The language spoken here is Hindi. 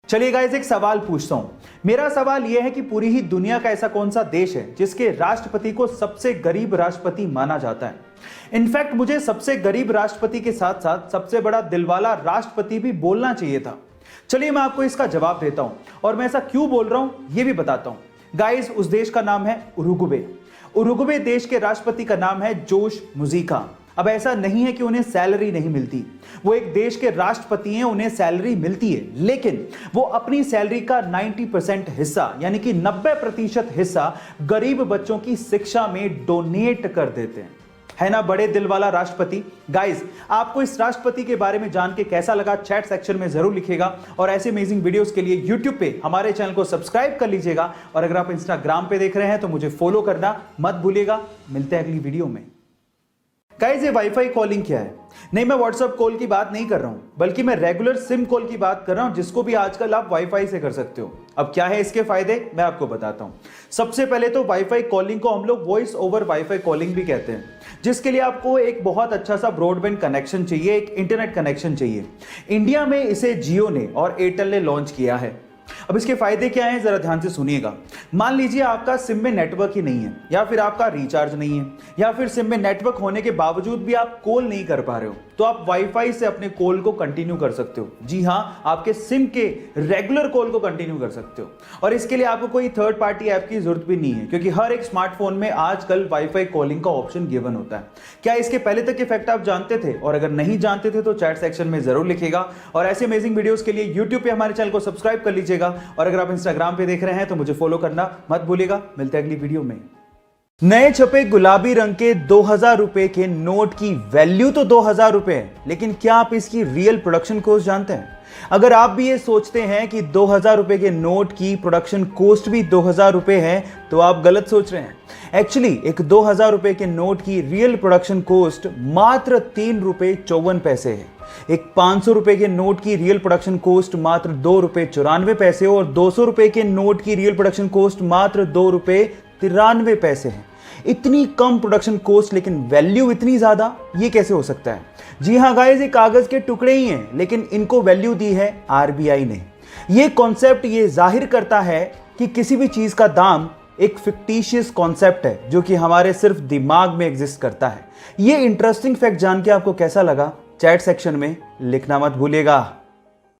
चलिए गाइस, एक सवाल पूछता हूं। मेरा सवाल यह है कि पूरी ही दुनिया का ऐसा कौन सा देश है जिसके राष्ट्रपति को सबसे गरीब राष्ट्रपति माना जाता है। इनफैक्ट मुझे सबसे गरीब राष्ट्रपति के साथ साथ सबसे बड़ा दिलवाला राष्ट्रपति भी बोलना चाहिए था। चलिए मैं आपको इसका जवाब देता हूं और मैं ऐसा क्यों बोल रहा हूं यह भी बताता हूं। गाइस, उस देश का नाम है उरुग्वे। उरुग्वे देश के राष्ट्रपति का नाम है जोश मुजिका। अब ऐसा नहीं है कि उन्हें सैलरी नहीं मिलती, वो एक देश के राष्ट्रपति हैं, उन्हें सैलरी मिलती है, लेकिन वो अपनी सैलरी का 90% हिस्सा यानी कि 90% हिस्सा गरीब बच्चों की शिक्षा में डोनेट कर देते हैं। है ना बड़े दिल वाला राष्ट्रपति। गाइस, आपको इस राष्ट्रपति के बारे में जान के कैसा लगा चैट सेक्शन में जरूर लिखिएगा और ऐसे अमेजिंग वीडियोस के लिए यूट्यूब पे हमारे चैनल को सब्सक्राइब कर लीजिएगा और अगर आप इंस्टाग्राम पे देख रहे हैं तो मुझे फॉलो करना मत भूलिएगा। मिलते हैं अगली वीडियो में। गाइस, ये वाईफाई कॉलिंग क्या है? नहीं, मैं व्हाट्सएप कॉल की बात नहीं कर रहा हूं, बल्कि मैं रेगुलर सिम कॉल की बात कर रहा हूं, जिसको भी आजकल आप वाईफाई से कर सकते हो। अब क्या है इसके फायदे, मैं आपको बताता हूं। सबसे पहले तो वाईफाई कॉलिंग को हम लोग वॉइस ओवर वाईफाई कॉलिंग भी कहते हैं, जिसके लिए आपको एक बहुत अच्छा सा ब्रॉडबैंड कनेक्शन चाहिए, एक इंटरनेट कनेक्शन चाहिए। इंडिया में इसे जियो ने और एयरटेल ने लॉन्च किया है। अब इसके फायदे क्या हैं, जरा ध्यान से सुनिएगा। मान लीजिए आपका सिम में नेटवर्क ही नहीं है, या फिर आपका रिचार्ज नहीं है, या फिर सिम में नेटवर्क होने के बावजूद भी आप कॉल नहीं कर पा रहे हो, तो आप वाईफाई से अपने कॉल को कंटिन्यू कर सकते हो। जी हां, आपके सिम के रेगुलर कॉल को कंटिन्यू कर सकते हो और इसके लिए आपको कोई थर्ड पार्टी ऐप की जरूरत भी नहीं है, क्योंकि हर एक स्मार्टफोन में आजकल वाईफाई कॉलिंग का ऑप्शन गिवन होता है। क्या इसके पहले तक इफेक्ट आप जानते थे? और अगर नहीं जानते थे तो चैट सेक्शन में जरूर लिखिएगा और ऐसे अमेजिंग वीडियोस के लिए यूट्यूब पे हमारे चैनल को सब्सक्राइब कर लीजिएगा और अगर आप इंस्टाग्राम पे देख रहे हैं तो मुझे फॉलो करना मत भूलिएगा। मिलते हैं अगली वीडियो में। नए छपे गुलाबी रंग के 2000 रुपए के नोट की वैल्यू तो 2000 रुपए है, लेकिन क्या आप इसकी रियल प्रोडक्शन कॉस्ट जानते हैं? अगर आप भी ये सोचते हैं कि 2000 रुपए के नोट की प्रोडक्शन कॉस्ट भी 2000 रुपए है, तो आप गलत सोच रहे हैं। एक्चुअली एक 2000 रुपए के नोट की रियल प्रोडक्शन कॉस्ट मात्र 3 रुपए 54 पैसे है। एक 500 रुपए के नोट की रियल प्रोडक्शन कॉस्ट मात्र 2 रुपए 94 पैसे और 200 रुपए के नोट की रियल प्रोडक्शन कॉस्ट मात्र 2 रुपए 93 पैसे है। इतनी कम प्रोडक्शन कॉस्ट लेकिन वैल्यू इतनी ज्यादा, ये कैसे हो सकता है? जी हां गाइस, ये कागज के टुकड़े ही हैं, लेकिन इनको वैल्यू दी है आरबीआई ने। ये कॉन्सेप्ट ये जाहिर करता है कि किसी भी चीज का दाम एक फिक्टिशियस कॉन्सेप्ट है, जो कि हमारे सिर्फ दिमाग में एग्जिस्ट करता है। ये इंटरेस्टिंग फैक्ट जान के आपको कैसा लगा चैट सेक्शन में लिखना मत भूलिएगा।